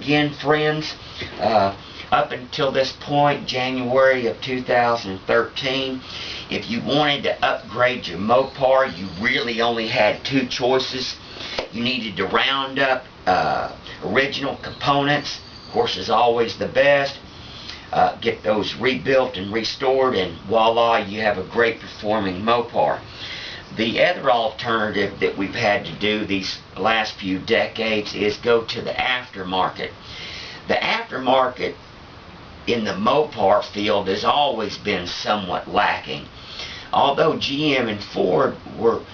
again, friends. Up until this point, January of 2013, if you wanted to upgrade your Mopar, you really only had two choices. You needed to round up original components, of course, is always the best. Get those rebuilt and restored, and voila, you have a great performing Mopar. The other alternative that we've had to do these last few decades is go to the aftermarket. The aftermarket in the Mopar field has always been somewhat lacking. Although GM and Ford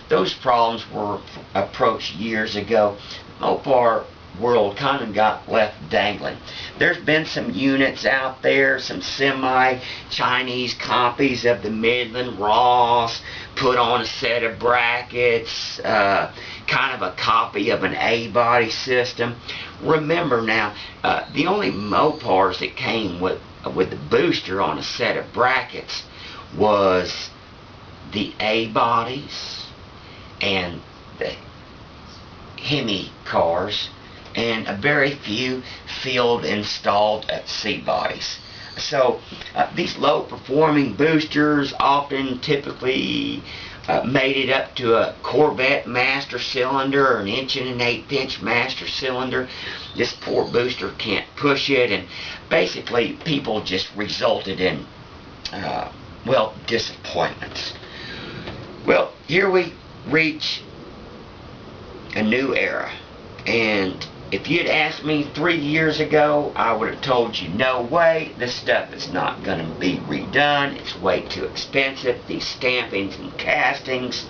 those problems were approached years ago, Mopar world kind of got left dangling. There's been some units out there, some semi-Chinese copies of the Midland Ross, put on a set of brackets, kind of a copy of an A-body system. Remember now, the only Mopars that came with the booster on a set of brackets was the A-bodies and the Hemi cars, and a very few field installed at C-bodies. So these low performing boosters often typically made it up to a Corvette master cylinder or an 1 1/8" master cylinder. This poor booster can't push it, and basically people just resulted in well, disappointments. Well, here we reach a new era, and if you'd asked me 3 years ago, I would have told you, no way, this stuff is not going to be redone. It's way too expensive. These stampings and castings,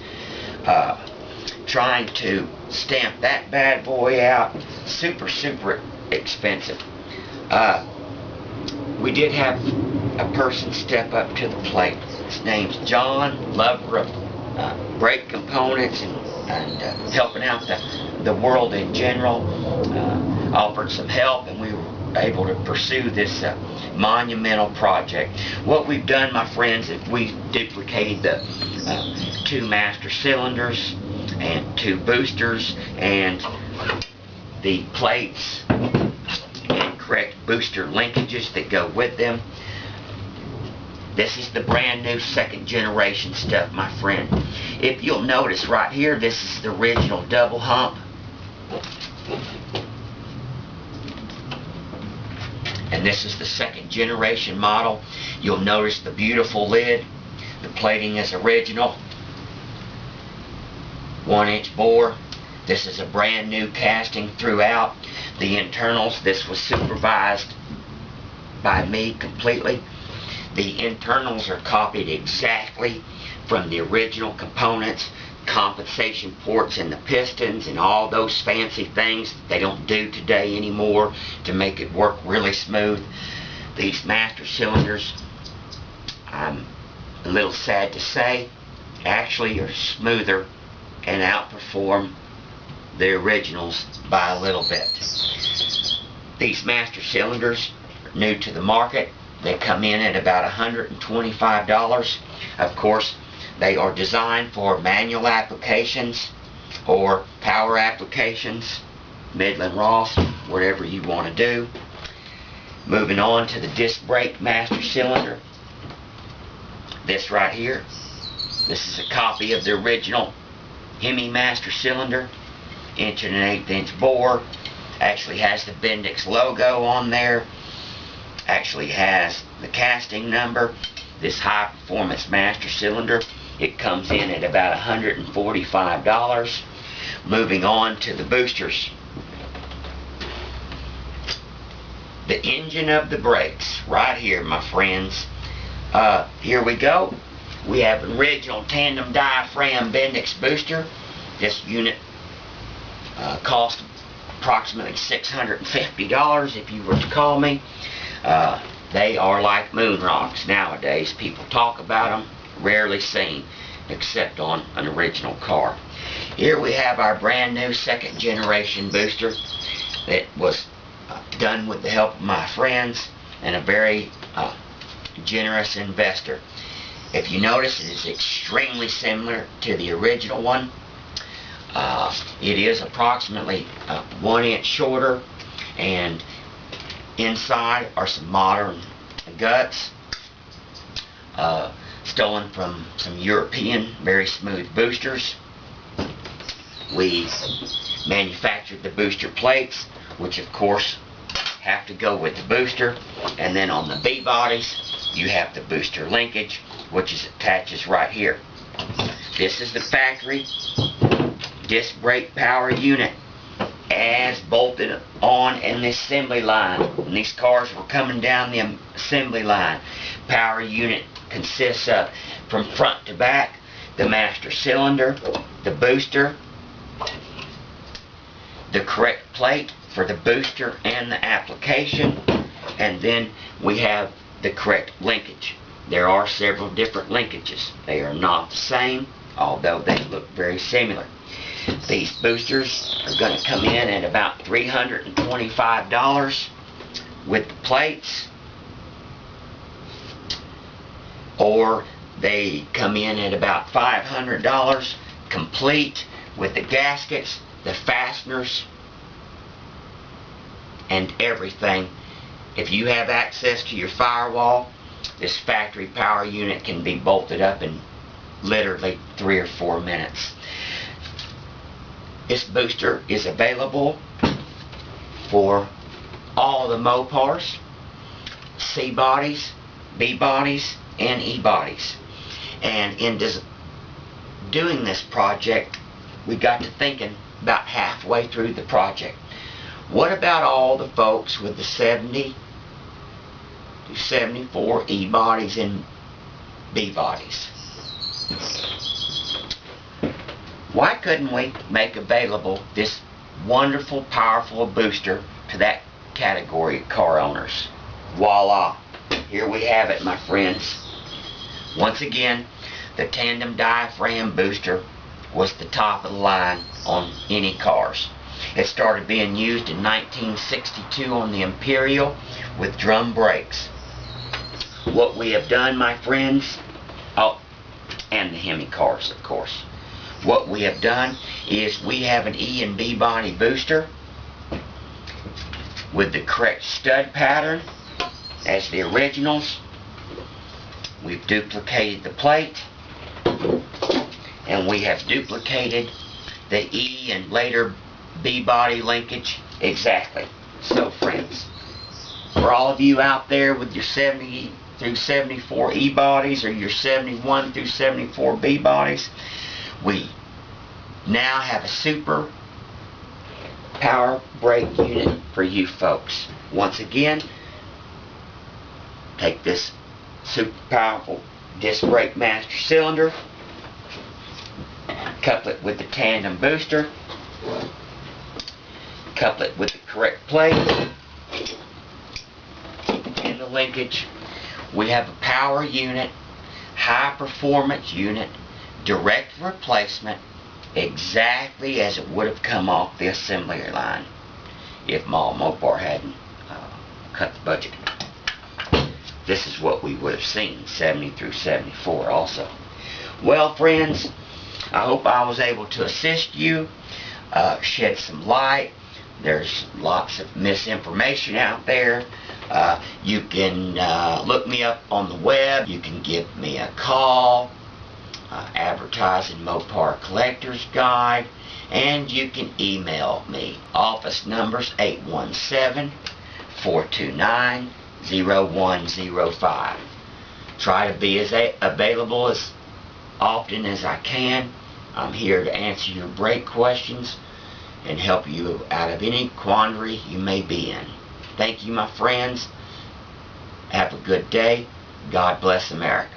trying to stamp that bad boy out, super expensive. We did have a person step up to the plate. His name's John, lover of brake components and helping out the world in general. Offered some help, and we were able to pursue this monumental project. What we've done, my friends, is we duplicated the 2 master cylinders and 2 boosters and the plates and correct booster linkages that go with them. This is the brand new 2nd generation stuff, my friend. If you'll notice right here, this is the original double hump. And this is the 2nd generation model. You'll notice the beautiful lid. The plating is original. 1-inch bore. This is a brand new casting throughout. The internals, this was supervised by me completely. The internals are copied exactly from the original components. Compensation ports in the pistons and all those fancy things they don't do today anymore to make it work really smooth. These master cylinders, I'm a little sad to say, actually are smoother and outperform the originals by a little bit. These master cylinders are new to the market. They come in at about $125. Of course, they are designed for manual applications or power applications, Midland Ross, whatever you want to do. Moving on to the disc brake master cylinder. This right here. This is a copy of the original Hemi master cylinder. 1 1/8" bore. Actually has the Bendix logo on there. Actually has the casting number. This high performance master cylinder, it comes in at about $145. Moving on to the boosters. The engine of the brakes, right here, my friends. Here we go. We have an original tandem diaphragm Bendix booster. This unit cost approximately $650 if you were to call me. They are like moon rocks nowadays. People talk about them, rarely seen, except on an original car. Here we have our brand new 2nd generation booster that was done with the help of my friends and a very generous investor. If you notice, it is extremely similar to the original one. It is approximately 1 inch shorter, and Inside are some modern guts, stolen from some European very smooth boosters. We manufactured the booster plates, which of course have to go with the booster, and then on the B bodies you have the booster linkage, which is attaches right here. This is the factory disc brake power unit as bolted on in the assembly line. And these cars were coming down the assembly line. Power unit consists of, from front to back, the master cylinder, the booster, the correct plate for the booster and the application, and then we have the correct linkage. There are several different linkages. They are not the same, although they look very similar. These boosters are going to come in at about $325 with the plates, or they come in at about $500 complete with the gaskets, the fasteners, and everything. If you have access to your firewall, this factory power unit can be bolted up in literally 3 or 4 minutes. This booster is available for all the Mopars, C bodies, B bodies, and E bodies. And in doing this project, we got to thinking about halfway through the project. What about all the folks with the 70 to 74 E bodies and B bodies? Why couldn't we make available this wonderful, powerful booster to that category of car owners? Voila! Here we have it, my friends. Once again, the tandem diaphragm booster was the top of the line on any cars. It started being used in 1962 on the Imperial with drum brakes. What we have done, my friends, and the Hemi cars, of course. What we have done is we have an E and B body booster with the correct stud pattern as the originals. We've duplicated the plate, and we have duplicated the E and later B body linkage exactly. So friends, for all of you out there with your 70 through 74 E bodies or your 71 through 74 B bodies, we now have a super power brake unit for you folks. Once again, take this super powerful disc brake master cylinder, couple it with the tandem booster, couple it with the correct plate and the linkage. We have a power unit, high performance unit, direct replacement, exactly as it would have come off the assembly line if Mopar hadn't cut the budget. This is what we would have seen, 70 through 74 also. Well, friends, I hope I was able to assist you, shed some light. There's lots of misinformation out there. You can look me up on the web. You can give me a call, advertising Mopar Collector's Guide, and you can email me. Office numbers 817-429-0105. Try to be as available as often as I can. I'm here to answer your brake questions and help you out of any quandary you may be in. Thank you, my friends. Have a good day. God bless America.